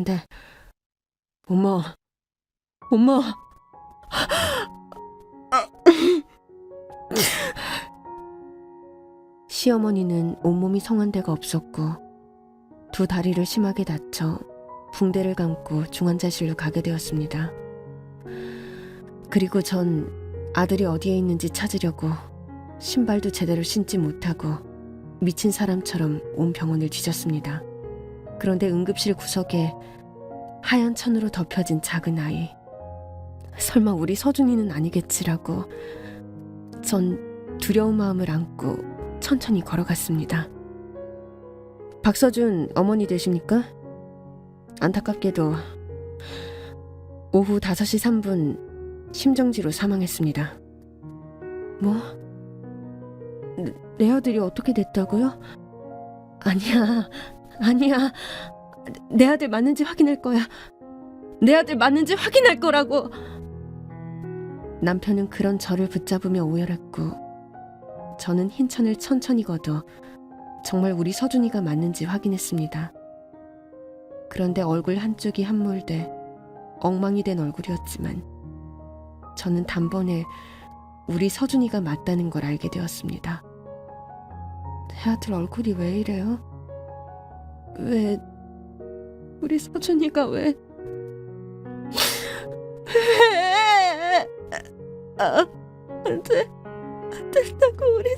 그런데 엄마 시어머니는 온몸이 성한 데가 없었고 두 다리를 심하게 다쳐 붕대를 감고 중환자실로 가게 되었습니다. 그리고 전 아들이 어디에 있는지 찾으려고 신발도 제대로 신지 못하고 미친 사람처럼 온 병원을 뒤졌습니다. 그런데 응급실 구석에 하얀 천으로 덮여진 작은 아이. 설마 우리 서준이는 아니겠지라고 전 두려운 마음을 안고 천천히 걸어갔습니다. 박서준 어머니 되십니까? 안타깝게도 오후 5시 3분 심정지로 사망했습니다. 뭐? 내 아들이 어떻게 됐다고요? 아니야. 내 아들 맞는지 확인할 거야. 내 아들 맞는지 확인할 거라고. 남편은 그런 저를 붙잡으며 오열했고 저는 흰 천을 천천히 걷어 정말 우리 서준이가 맞는지 확인했습니다. 그런데 얼굴 한쪽이 함몰돼 엉망이 된 얼굴이었지만 저는 단번에 우리 서준이가 맞다는 걸 알게 되었습니다. 내 아들 얼굴이 왜 이래요? 왜 우리 서준이가 왜 안 된다고 우리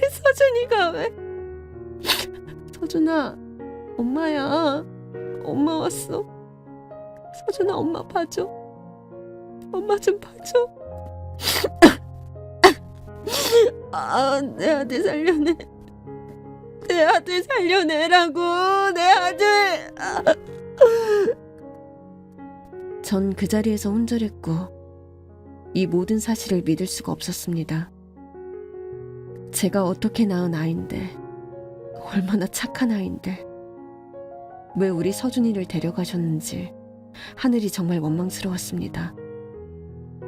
서준이가 왜 서준아 엄마야 엄마 왔어. 서준아 엄마 봐줘. 엄마 좀 봐줘. 내 아들 살려내. 내 아들 살려내라고. 내 아들. 전 그 자리에서 혼절했고 이 모든 사실을 믿을 수가 없었습니다. 제가 어떻게 낳은 아이인데, 얼마나 착한 아이인데 왜 우리 서준이를 데려가셨는지 하늘이 정말 원망스러웠습니다.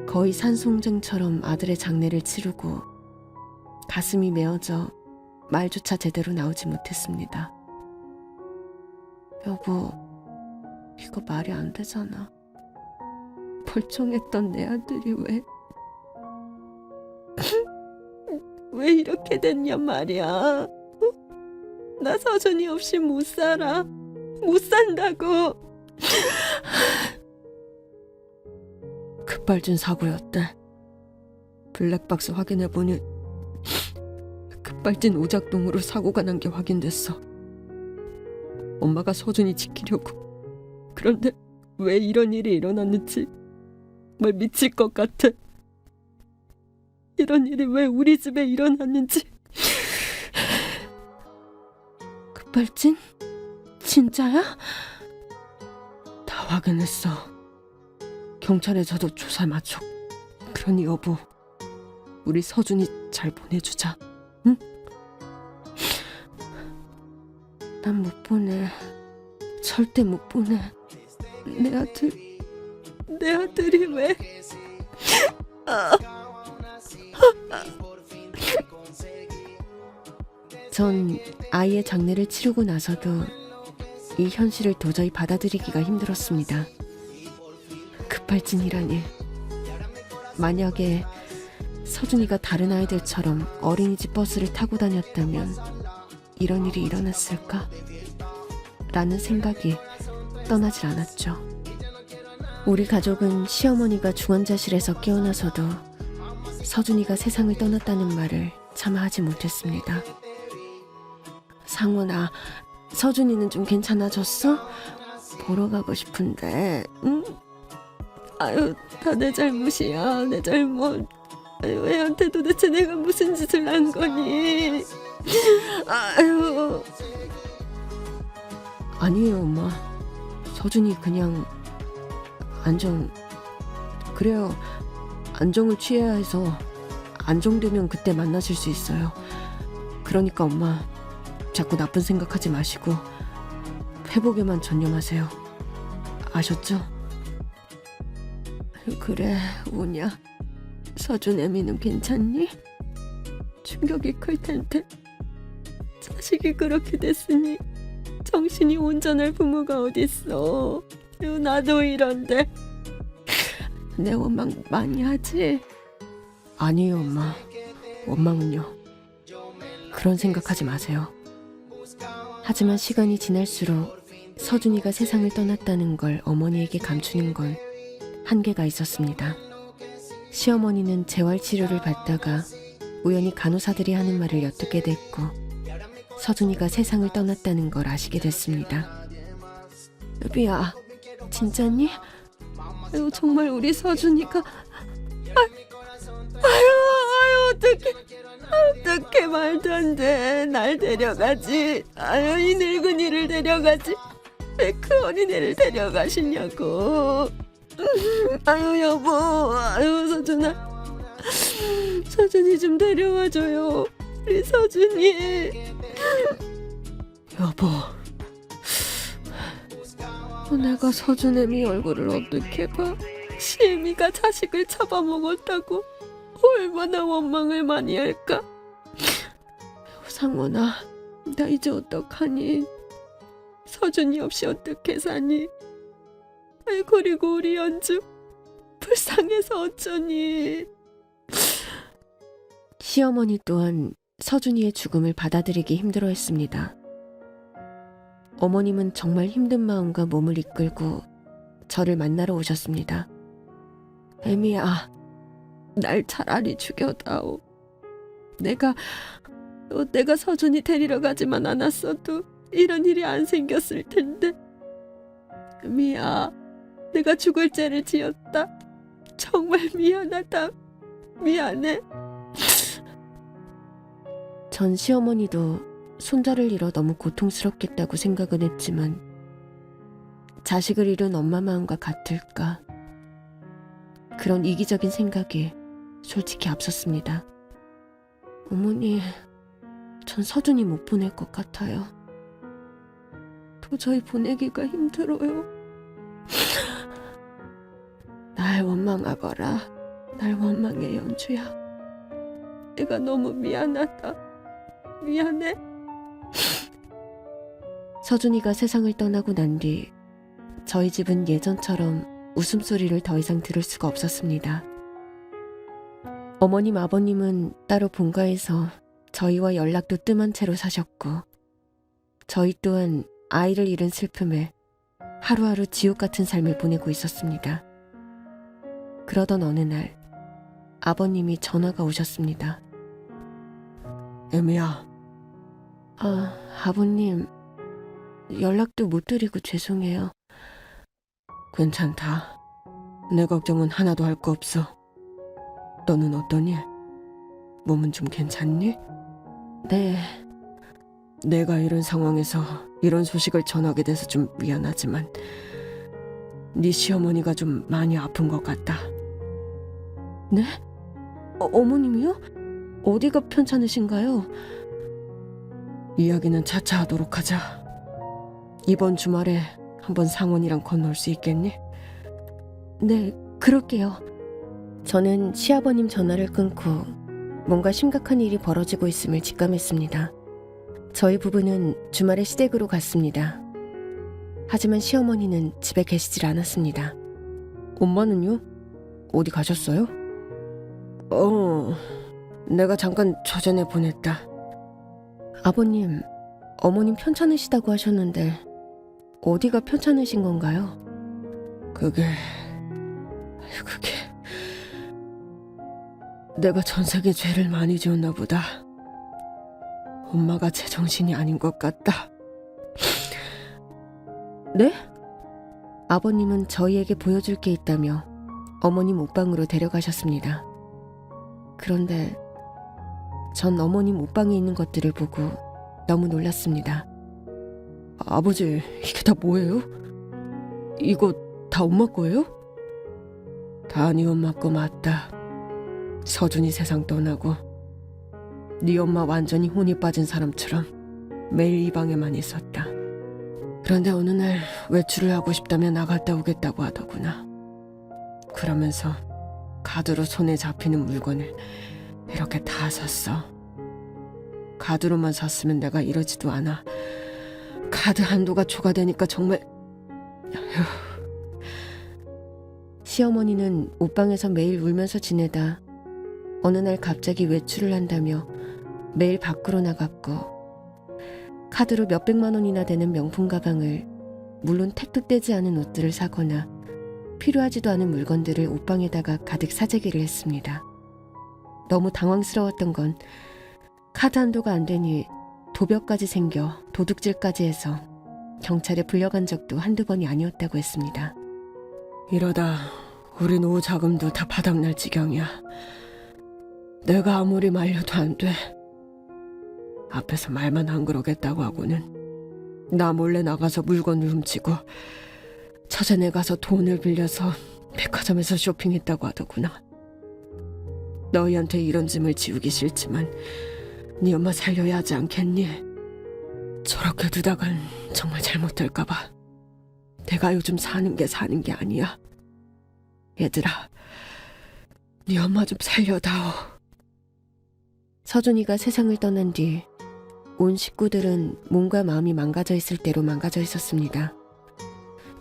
거의 산송쟁처럼 아들의 장례를 치르고 가슴이 메어져 말조차 제대로 나오지 못했습니다. 여보, 이거 말이 안 되잖아. 멀쩡했던 내 아들이 왜 이렇게 됐냐 말이야. 나 서준이 없이 못 살아. 못 산다고. 급발진 사고였대. 블랙박스 확인해보니 급발진 오작동으로 사고가 난 게 확인됐어. 엄마가 서준이 지키려고. 그런데 왜 이런 일이 일어났는지 정말 미칠 것 같아. 이런 일이 왜 우리 집에 일어났는지. 급발진? 진짜야? 다 확인했어. 경찰에서도 조사 마쳤고. 그러니 여보, 우리 서준이 잘 보내주자. 응? 난 못 보내. 절대 못 보내. 내 아들이 왜? 전 아이의 장례를 치르고 나서도 이 현실을 도저히 받아들이기가 힘들었습니다. 급발진이라니. 만약에 서준이가 다른 아이들처럼 어린이집 버스를 타고 다녔다면 이런 일이 일어났을까? 라는 생각이 떠나질 않았죠. 우리 가족은 시어머니가 중환자실에서 깨어나서도 서준이가 세상을 떠났다는 말을 차마 하지 못했습니다. 상원아, 서준이는 좀 괜찮아졌어? 보러 가고 싶은데, 응? 아유, 다 내 잘못이야, 내 잘못. 아유, 애한테 도대체 내가 무슨 짓을 한 거니? 아유. 아니에요, 엄마. 서준이 그냥 그래요. 안정을 취해야 해서 안정되면 그때 만나실 수 있어요. 그러니까 엄마, 자꾸 나쁜 생각하지 마시고 회복에만 전념하세요. 아셨죠? 그래, 우냐. 서준 애미는 괜찮니? 충격이 클 텐데 자식이 그렇게 됐으니 정신이 온전할 부모가 어딨어. 나도 이런데. 내 원망 많이 하지? 아니에요, 엄마. 원망은요. 그런 생각하지 마세요. 하지만 시간이 지날수록 서준이가 세상을 떠났다는 걸 어머니에게 감추는 건 한계가 있었습니다. 시어머니는 재활치료를 받다가 우연히 간호사들이 하는 말을 엿듣게 됐고 서준이가 세상을 떠났다는 걸 아시게 됐습니다. 여비야, 진짜니? 아유, 정말 우리 서준이가... 어떡해, 말도 안 돼. 날 데려가지. 아유, 이 늙은이를 데려가지. 왜 그 어린애를 데려가시냐고. 아유, 여보. 아유, 서준이 좀 데려와줘요. 우리 서준이. 여보, 내가 서준애미 얼굴을 어떻게 봐? 시애미가 자식을 잡아먹었다고 얼마나 원망을 많이 할까? 상원아, 나 이제 어떡하니? 서준이 없이 어떻게 사니? 아이, 그리고 우리 연주 불쌍해서 어쩌니? 시어머니 또한 서준이의 죽음을 받아들이기 힘들어했습니다. 어머님은 정말 힘든 마음과 몸을 이끌고 저를 만나러 오셨습니다. 애미야, 날 차라리 죽여다오. 내가 서준이 데리러 가지만 않았어도 이런 일이 안 생겼을 텐데. 애미야, 내가 죽을 죄를 지었다. 정말 미안하다. 미안해. 전 시어머니도 손자를 잃어 너무 고통스럽겠다고 생각은 했지만 자식을 잃은 엄마 마음과 같을까? 그런 이기적인 생각이 솔직히 앞섰습니다. 어머니, 전 서준이 못 보낼 것 같아요. 도저히 보내기가 힘들어요. 날 원망하거라. 날 원망해, 연주야. 내가 너무 미안하다. 미안해. 서준이가 세상을 떠나고 난 뒤 저희 집은 예전처럼 웃음소리를 더 이상 들을 수가 없었습니다. 어머님, 아버님은 따로 본가에서 저희와 연락도 뜸한 채로 사셨고 저희 또한 아이를 잃은 슬픔에 하루하루 지옥 같은 삶을 보내고 있었습니다. 그러던 어느 날 아버님이 전화가 오셨습니다. 애미야. 아버님, 연락도 못 드리고 죄송해요. 괜찮다. 내 걱정은 하나도 할 거 없어. 너는 어떠니? 몸은 좀 괜찮니? 네. 내가 이런 상황에서 이런 소식을 전하게 돼서 좀 미안하지만 네 시어머니가 좀 많이 아픈 것 같다. 네? 어머님이요? 어디가 편찮으신가요? 이야기는 차차 하도록 하자. 이번 주말에 한번 상원이랑 건널 수 있겠니? 네, 그럴게요. 저는 시아버님 전화를 끊고 뭔가 심각한 일이 벌어지고 있음을 직감했습니다. 저희 부부는 주말에 시댁으로 갔습니다. 하지만 시어머니는 집에 계시질 않았습니다. 엄마는요? 어디 가셨어요? 내가 잠깐 저전에 보냈다. 아버님, 어머님 편찮으시다고 하셨는데 어디가 편찮으신 건가요? 그게 내가 전생에 죄를 많이 지었나 보다. 엄마가 제정신이 아닌 것 같다. 네? 아버님은 저희에게 보여줄 게 있다며 어머님 옷방으로 데려가셨습니다. 그런데 전 어머님 옷방에 있는 것들을 보고 너무 놀랐습니다. 아버지, 이게 다 뭐예요? 이거 다 엄마 거예요? 다 네 엄마 거 맞다. 서준이 세상 떠나고 네 엄마 완전히 혼이 빠진 사람처럼 매일 이 방에만 있었다. 그런데 어느 날 외출을 하고 싶다며 나갔다 오겠다고 하더구나. 그러면서 카드로 손에 잡히는 물건을 이렇게 다 샀어. 카드로만 샀으면 내가 이러지도 않아. 카드 한도가 초과되니까 정말... 시어머니는 옷방에서 매일 울면서 지내다 어느 날 갑자기 외출을 한다며 매일 밖으로 나갔고 카드로 몇백만 원이나 되는 명품 가방을, 물론 택도 떼지 않은 옷들을 사거나 필요하지도 않은 물건들을 옷방에다가 가득 사재기를 했습니다. 너무 당황스러웠던 건 카드 한도가 안 되니 도벽까지 생겨 도둑질까지 해서 경찰에 불려간 적도 한두 번이 아니었다고 했습니다. 이러다 우리 노후 자금도 다 바닥날 지경이야. 내가 아무리 말려도 안 돼. 앞에서 말만 안 그러겠다고 하고는 나 몰래 나가서 물건을 훔치고 처제네 가서 돈을 빌려서 백화점에서 쇼핑했다고 하더구나. 너희한테 이런 짐을 지우기 싫지만 네 엄마 살려야 하지 않겠니? 저렇게 두다간 정말 잘못될까 봐. 내가 요즘 사는 게 아니야. 얘들아, 네 엄마 좀 살려다오. 서준이가 세상을 떠난 뒤 온 식구들은 몸과 마음이 망가져 있을 대로 망가져 있었습니다.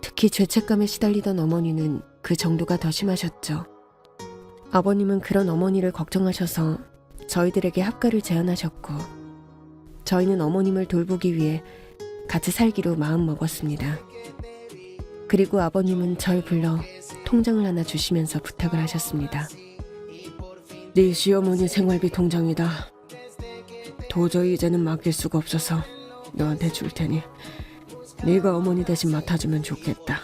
특히 죄책감에 시달리던 어머니는 그 정도가 더 심하셨죠. 아버님은 그런 어머니를 걱정하셔서 저희들에게 합가를 제안하셨고, 저희는 어머님을 돌보기 위해 같이 살기로 마음먹었습니다. 그리고 아버님은 절 불러 통장을 하나 주시면서 부탁을 하셨습니다. 네 시어머니 생활비 통장이다. 도저히 이제는 맡길 수가 없어서 너한테 줄 테니 네가 어머니 대신 맡아주면 좋겠다.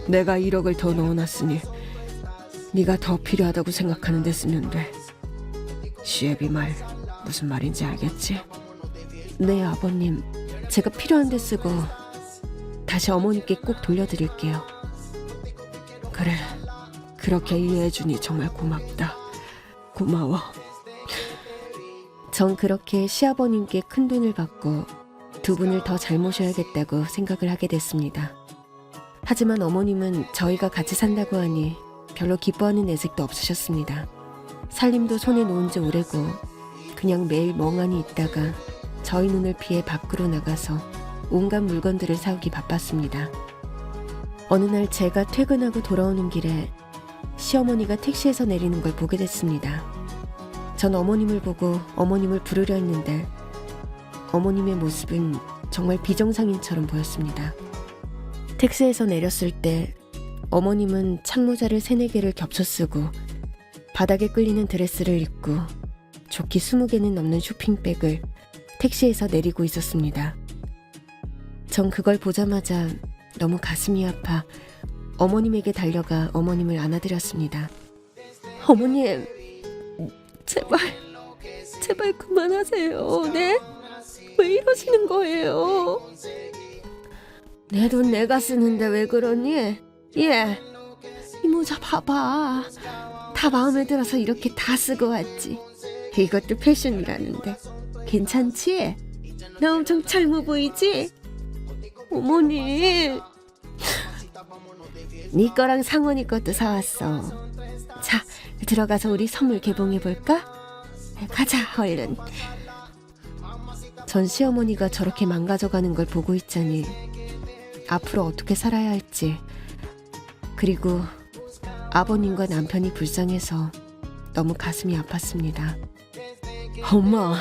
내가 1억을 더 넣어놨으니 네가 더 필요하다고 생각하는 데 쓰면 돼. 시애비 말 무슨 말인지 알겠지? 네, 아버님. 제가 필요한 데 쓰고 다시 어머니께 꼭 돌려드릴게요. 그래, 그렇게 이해해주니 정말 고맙다. 고마워. 전 그렇게 시아버님께 큰돈을 받고 두 분을 더 잘 모셔야겠다고 생각을 하게 됐습니다. 하지만 어머님은 저희가 같이 산다고 하니 별로 기뻐하는 내색도 없으셨습니다. 살림도 손에 놓은 지 오래고 그냥 매일 멍하니 있다가 저희 눈을 피해 밖으로 나가서 온갖 물건들을 사오기 바빴습니다. 어느 날 제가 퇴근하고 돌아오는 길에 시어머니가 택시에서 내리는 걸 보게 됐습니다. 전 어머님을 보고 어머님을 부르려 했는데 어머님의 모습은 정말 비정상인처럼 보였습니다. 택시에서 내렸을 때 어머님은 창모자를 3-4개를 겹쳐 쓰고 바닥에 끌리는 드레스를 입고 조끼 20개는 넘는 쇼핑백을 택시에서 내리고 있었습니다. 전 그걸 보자마자 너무 가슴이 아파 어머님에게 달려가 어머님을 안아드렸습니다. 어머님, 제발 그만하세요. 네? 왜 이러시는 거예요? 내 돈 내가 쓰는데 왜 그러니? 예, 이 모자 봐봐. 다 마음에 들어서 이렇게 다 쓰고 왔지. 이것도 패션이라는데 괜찮지? 나 엄청 젊어 보이지? 어머니, 네 거랑 상원이 것도 사왔어. 자, 들어가서 우리 선물 개봉해볼까? 가자, 얼른. 전 시어머니가 저렇게 망가져가는 걸 보고 있자니 앞으로 어떻게 살아야 할지, 그리고 아버님과 남편이 불쌍해서 너무 가슴이 아팠습니다. 엄마,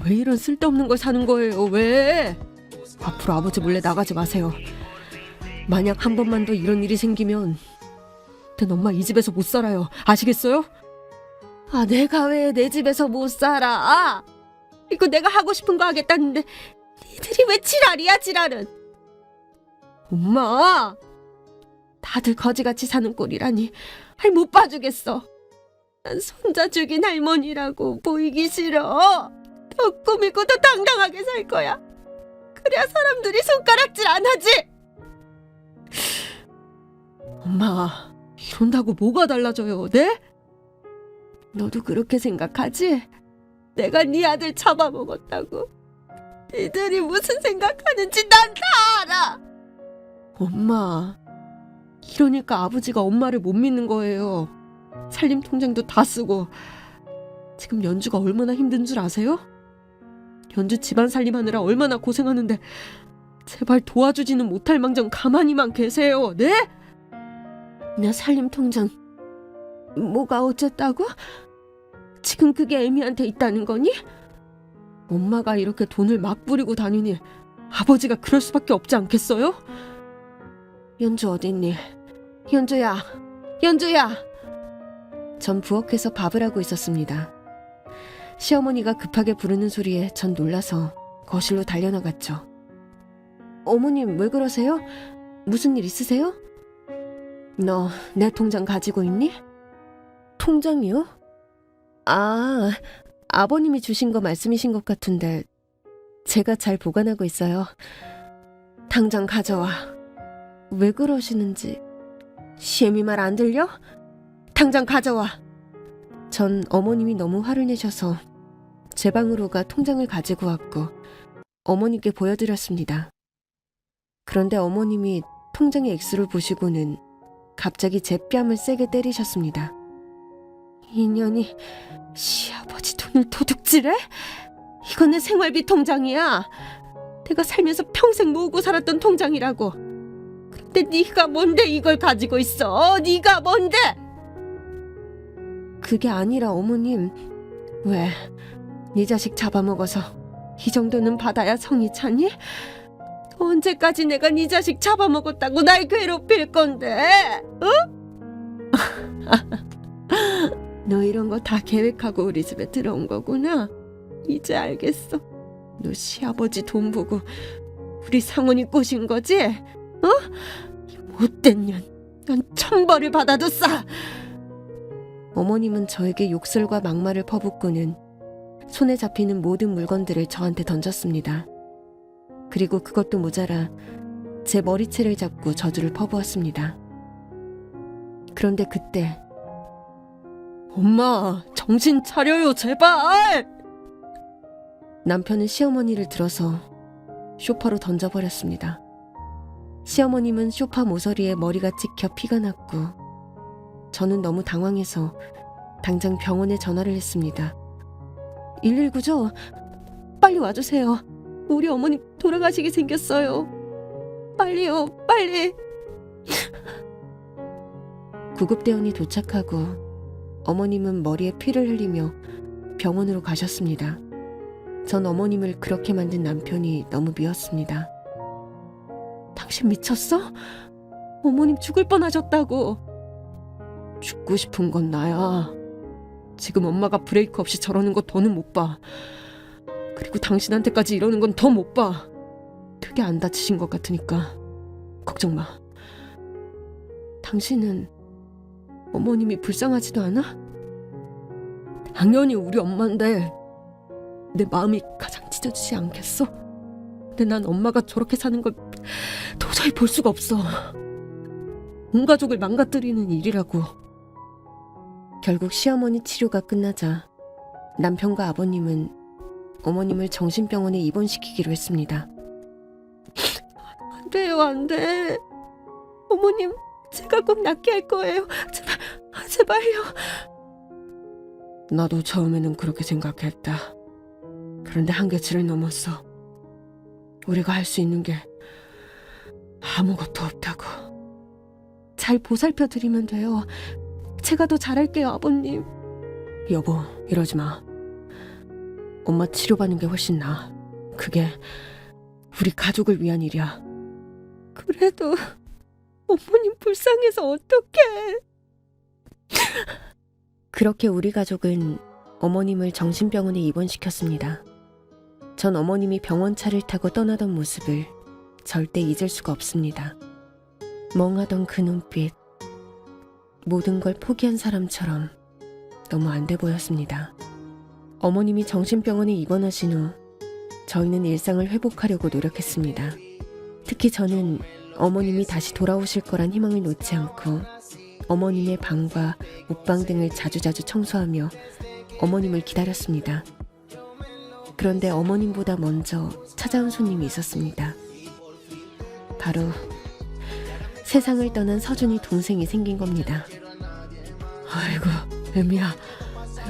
왜 이런 쓸데없는 걸 사는 거예요? 왜? 앞으로 아버지 몰래 나가지 마세요. 만약 한 번만 더 이런 일이 생기면 난 엄마 이 집에서 못 살아요. 아시겠어요? 내가 왜 내 집에서 못 살아? 이거 내가 하고 싶은 거 하겠다는데 니들이 왜 지랄이야, 지랄은. 엄마, 다들 거지같이 사는 꼴이라니 못 봐주겠어. 난 손자 죽인 할머니라고 보이기 싫어. 더 꾸미고 더 당당하게 살 거야. 그래야 사람들이 손가락질 안 하지. 엄마, 이런다고 뭐가 달라져요, 네? 너도 그렇게 생각하지? 내가 네 아들 잡아먹었다고. 니들이 무슨 생각하는지 난 다 알아. 엄마, 이러니까 아버지가 엄마를 못 믿는 거예요. 살림 통장도 다 쓰고. 지금 연주가 얼마나 힘든 줄 아세요? 연주 집안 살림하느라 얼마나 고생하는데 제발 도와주지는 못할 망정 가만히만 계세요. 네? 내 살림 통장 뭐가 어쨌다고? 지금 그게 애미한테 있다는 거니? 엄마가 이렇게 돈을 막 뿌리고 다니니 아버지가 그럴 수밖에 없지 않겠어요? 연주 어딨니? 연주야! 연주야! 전 부엌에서 밥을 하고 있었습니다. 시어머니가 급하게 부르는 소리에 전 놀라서 거실로 달려나갔죠. 어머님 왜 그러세요? 무슨 일 있으세요? 너 내 통장 가지고 있니? 통장이요? 아, 아버님이 주신 거 말씀이신 것 같은데 제가 잘 보관하고 있어요. 당장 가져와. 왜 그러시는지 시애미 말 안 들려? 당장 가져와. 전 어머님이 너무 화를 내셔서 제 방으로 가 통장을 가지고 왔고 어머니께 보여드렸습니다. 그런데 어머님이 통장의 액수를 보시고는 갑자기 제 뺨을 세게 때리셨습니다. 인연이 시아버지 돈을 도둑질해? 이건 내 생활비 통장이야. 내가 살면서 평생 모으고 살았던 통장이라고. 근데 네가 뭔데 이걸 가지고 있어? 네가 뭔데? 그게 아니라 어머님, 왜? 네 자식 잡아먹어서 이 정도는 받아야 성이 차니? 언제까지 내가 네 자식 잡아먹었다고 날 괴롭힐 건데? 어? 너 이런 거 다 계획하고 우리 집에 들어온 거구나. 이제 알겠어. 너 시아버지 돈 보고 우리 상원이 꼬신 거지? 어? 이 못된 년, 난 천벌을 받아도 싸. 어머님은 저에게 욕설과 막말을 퍼붓고는 손에 잡히는 모든 물건들을 저한테 던졌습니다. 그리고 그것도 모자라 제 머리채를 잡고 저주를 퍼부었습니다. 그런데 그때 엄마, 정신 차려요, 제발! 남편은 시어머니를 들어서 소파로 던져버렸습니다. 시어머님은 소파 모서리에 머리가 찍혀 피가 났고 저는 너무 당황해서 당장 병원에 전화를 했습니다. 119죠? 빨리 와주세요. 우리 어머니 돌아가시게 생겼어요. 빨리요, 빨리. 구급대원이 도착하고 어머님은 머리에 피를 흘리며 병원으로 가셨습니다. 전 어머님을 그렇게 만든 남편이 너무 미웠습니다. 당신 미쳤어? 어머님 죽을 뻔하셨다고. 죽고 싶은 건 나야. 지금 엄마가 브레이크 없이 저러는 거 더는 못 봐. 그리고 당신한테까지 이러는 건 더 못 봐. 크게 안 다치신 것 같으니까 걱정 마. 당신은 어머님이 불쌍하지도 않아? 당연히 우리 엄마인데 내 마음이 가장 찢어지지 않겠어? 근데 난 엄마가 저렇게 사는 걸 도저히 볼 수가 없어. 온 가족을 망가뜨리는 일이라고. 결국 시어머니 치료가 끝나자 남편과 아버님은 어머님을 정신병원에 입원시키기로 했습니다. 안 돼요, 안 돼. 어머님, 제가 꼭 낫게 할 거예요. 제발, 제발요. 나도 처음에는 그렇게 생각했다. 그런데 한계치를 넘었어. 우리가 할 수 있는 게 아무것도 없다고. 잘 보살펴 드리면 돼요. 제가 더 잘할게요, 아버님. 여보, 이러지 마. 엄마 치료받는 게 훨씬 나아. 그게 우리 가족을 위한 일이야. 그래도 어머님 불쌍해서 어떡해. 그렇게 우리 가족은 어머님을 정신병원에 입원시켰습니다. 전 어머님이 병원차를 타고 떠나던 모습을 절대 잊을 수가 없습니다. 멍하던 그 눈빛, 모든 걸 포기한 사람처럼 너무 안 돼 보였습니다. 어머님이 정신병원에 입원하신 후 저희는 일상을 회복하려고 노력했습니다. 특히 저는 어머님이 다시 돌아오실 거란 희망을 놓지 않고 어머님의 방과 옷방 등을 자주자주 청소하며 어머님을 기다렸습니다. 그런데 어머님보다 먼저 찾아온 손님이 있었습니다. 바로 세상을 떠난 서준이 동생이 생긴 겁니다. 아이고, 애미야,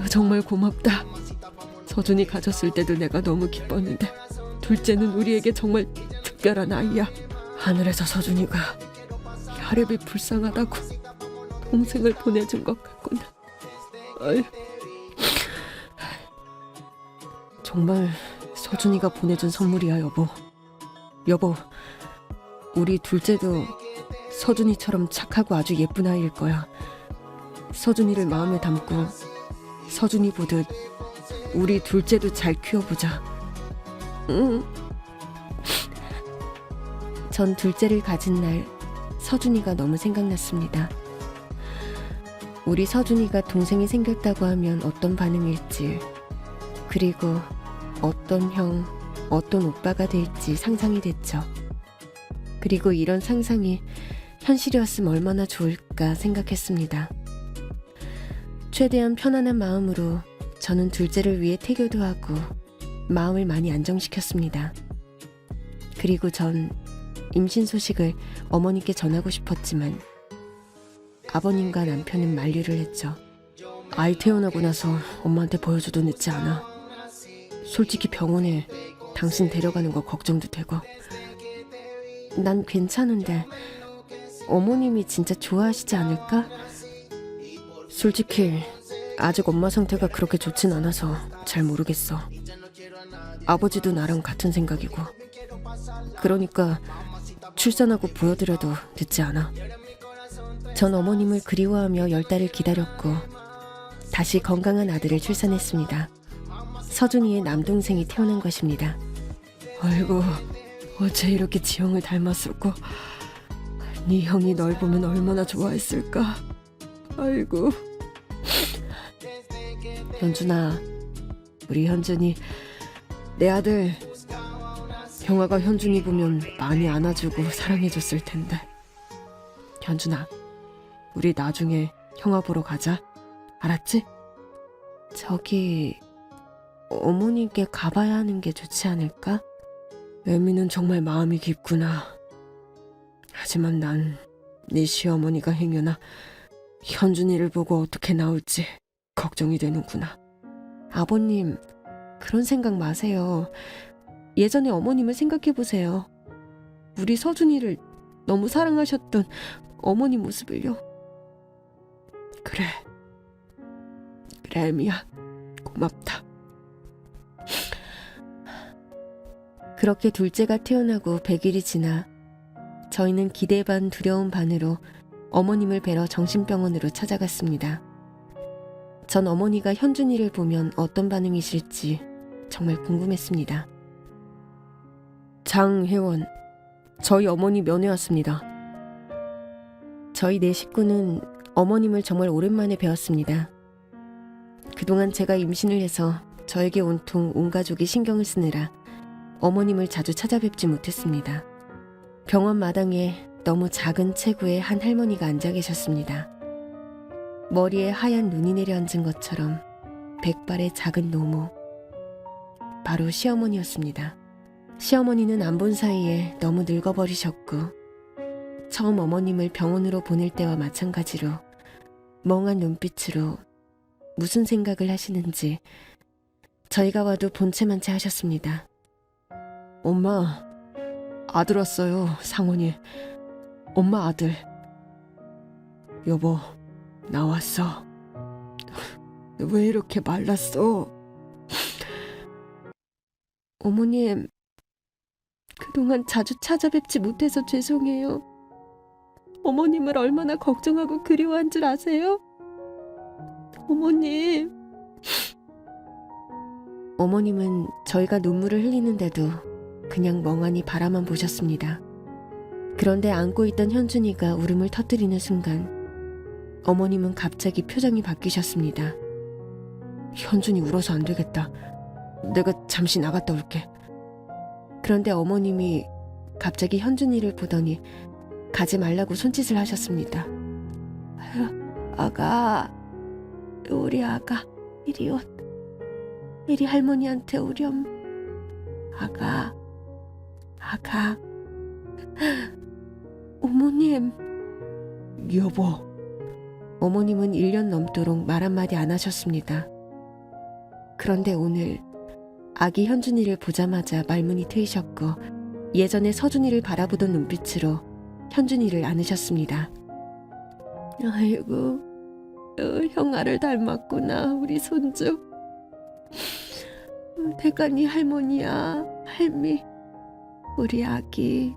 정말 고맙다. 서준이 가졌을 때도 내가 너무 기뻤는데 둘째는 우리에게 정말 특별한 아이야. 하늘에서 서준이가 혈압이 불쌍하다고 동생을 보내준 것 같구나. 아유. 정말 서준이가 보내준 선물이야, 여보. 여보, 우리 둘째도 서준이처럼 착하고 아주 예쁜 아이일 거야. 서준이를 마음에 담고 서준이 보듯 우리 둘째도 잘 키워보자. 응. 전 둘째를 가진 날 서준이가 너무 생각났습니다. 우리 서준이가 동생이 생겼다고 하면 어떤 반응일지, 그리고 어떤 형, 어떤 오빠가 될지 상상이 됐죠. 그리고 이런 상상이 현실이었으면 얼마나 좋을까 생각했습니다. 최대한 편안한 마음으로 저는 둘째를 위해 태교도 하고 마음을 많이 안정시켰습니다. 그리고 전 임신 소식을 어머니께 전하고 싶었지만 아버님과 남편은 만류를 했죠. 아이 태어나고 나서 엄마한테 보여줘도 늦지 않아. 솔직히 병원에 당신 데려가는 거 걱정도 되고. 난 괜찮은데 어머님이 진짜 좋아하시지 않을까? 솔직히 아직 엄마 상태가 그렇게 좋진 않아서 잘 모르겠어. 아버지도 나랑 같은 생각이고. 그러니까 출산하고 보여드려도 늦지 않아. 전 어머님을 그리워하며 10달을 기다렸고 다시 건강한 아들을 출산했습니다. 서준이의 남동생이 태어난 것입니다. 아이고, 어째 이렇게 지영을 닮았을까? 네 형이 널 보면 얼마나 좋아했을까? 아이고. 현준아, 우리 현준이, 내 아들 형아가 현준이 보면 많이 안아주고 사랑해줬을 텐데. 현준아, 우리 나중에 형아 보러 가자. 알았지? 저기 어머님께 가봐야 하는 게 좋지 않을까? 애미는 정말 마음이 깊구나. 하지만 난 네 시어머니가 행여나 현준이를 보고 어떻게 나올지 걱정이 되는구나. 아버님, 그런 생각 마세요. 예전에 어머님을 생각해보세요. 우리 서준이를 너무 사랑하셨던 어머니 모습을요. 그래, 애미야, 고맙다. 그렇게 둘째가 태어나고 100일이 지나 저희는 기대 반 두려움 반으로 어머님을 뵈러 정신병원으로 찾아갔습니다. 전 어머니가 현준이를 보면 어떤 반응이실지 정말 궁금했습니다. 장혜원, 저희 어머니 면회 왔습니다. 저희 네 식구는 어머님을 정말 오랜만에 뵈었습니다. 그동안 제가 임신을 해서 저에게 온통 온 가족이 신경을 쓰느라 어머님을 자주 찾아뵙지 못했습니다. 병원 마당에 너무 작은 체구에 한 할머니가 앉아 계셨습니다. 머리에 하얀 눈이 내려앉은 것처럼 백발의 작은 노모. 바로 시어머니였습니다. 시어머니는 안 본 사이에 너무 늙어버리셨고 처음 어머님을 병원으로 보낼 때와 마찬가지로 멍한 눈빛으로 무슨 생각을 하시는지 저희가 와도 본체만 채 하셨습니다. 엄마, 아들 왔어요, 상원이. 엄마 아들. 여보, 나왔어. 왜 이렇게 말랐어? 어머님, 그동안 자주 찾아뵙지 못해서 죄송해요. 어머님을 얼마나 걱정하고 그리워한 줄 아세요? 어머님. 어머님은 저희가 눈물을 흘리는데도 그냥 멍하니 바라만 보셨습니다. 그런데 안고 있던 현준이가 울음을 터뜨리는 순간 어머님은 갑자기 표정이 바뀌셨습니다. 현준이 울어서 안 되겠다. 내가 잠시 나갔다 올게. 그런데 어머님이 갑자기 현준이를 보더니 가지 말라고 손짓을 하셨습니다. 아가, 우리 아가, 이리 온. 이리 할머니한테 오렴. 아가. 어머님. 여보. 어머님은 1년 넘도록 말 한마디 안 하셨습니다. 그런데 오늘 아기 현준이를 보자마자 말문이 트이셨고 예전에 서준이를 바라보던 눈빛으로 현준이를 안으셨습니다. 아이고, 형아를 닮았구나, 우리 손주. 대간이 할머니야, 할미. 우리 아기.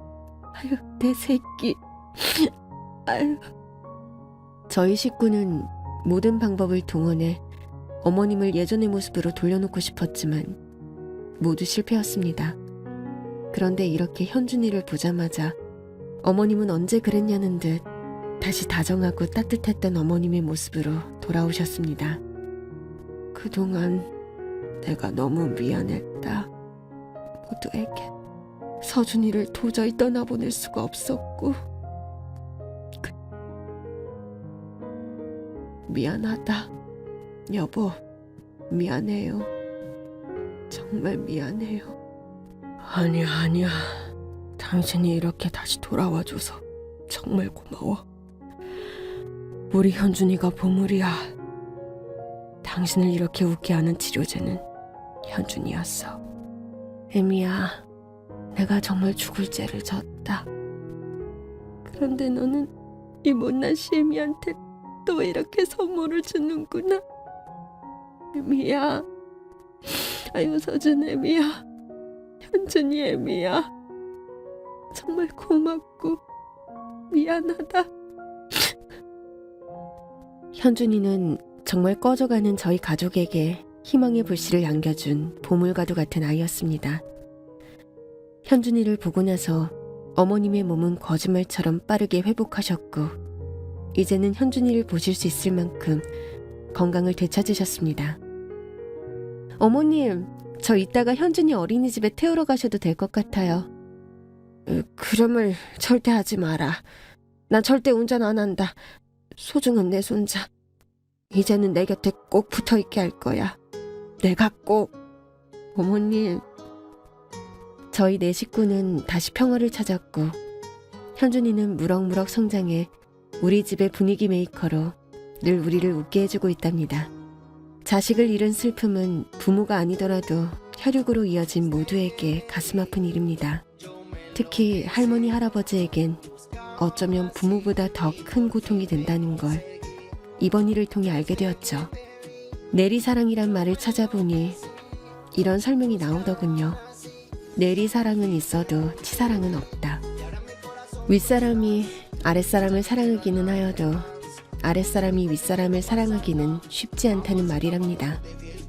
아유, 내 새끼. 아유. 저희 식구는 모든 방법을 동원해 어머님을 예전의 모습으로 돌려놓고 싶었지만 모두 실패였습니다. 그런데 이렇게 현준이를 보자마자 어머님은 언제 그랬냐는 듯 다시 다정하고 따뜻했던 어머님의 모습으로 돌아오셨습니다. 그동안 내가 너무 미안했다. 모두에게. 서준이를 도저히 떠나보낼 수가 없었고 미안하다. 여보, 미안해요. 정말 미안해요. 아니야. 당신이 이렇게 다시 돌아와줘서 정말 고마워. 우리 현준이가 보물이야. 당신을 이렇게 웃게 하는 치료제는 현준이였어. 애미야, 내가 정말 죽을 죄를 졌다. 그런데 너는 이 못난 시애미한테 또 이렇게 선물을 주는구나. 애미야. 아유, 서준 애미야. 현준이 애미야. 정말 고맙고 미안하다. 현준이는 정말 꺼져가는 저희 가족에게 희망의 불씨를 안겨준 보물과도 같은 아이였습니다. 현준이를 보고 나서 어머님의 몸은 거짓말처럼 빠르게 회복하셨고 이제는 현준이를 보실 수 있을 만큼 건강을 되찾으셨습니다. 어머님, 저 이따가 현준이 어린이집에 태우러 가셔도 될 것 같아요. 그럼을 절대 하지 마라. 난 절대 운전 안 한다. 소중한 내 손자. 이제는 내 곁에 꼭 붙어있게 할 거야. 내가 꼭. 어머님. 저희 네 식구는 다시 평화를 찾았고 현준이는 무럭무럭 성장해 우리 집의 분위기 메이커로 늘 우리를 웃게 해주고 있답니다. 자식을 잃은 슬픔은 부모가 아니더라도 혈육으로 이어진 모두에게 가슴 아픈 일입니다. 특히 할머니 할아버지에겐 어쩌면 부모보다 더 큰 고통이 된다는 걸 이번 일을 통해 알게 되었죠. 내리사랑이란 말을 찾아보니 이런 설명이 나오더군요. 내리사랑은 있어도 치사랑은 없다. 윗사람이 아랫사람을 사랑하기는 하여도 아랫사람이 윗사람을 사랑하기는 쉽지 않다는 말이랍니다.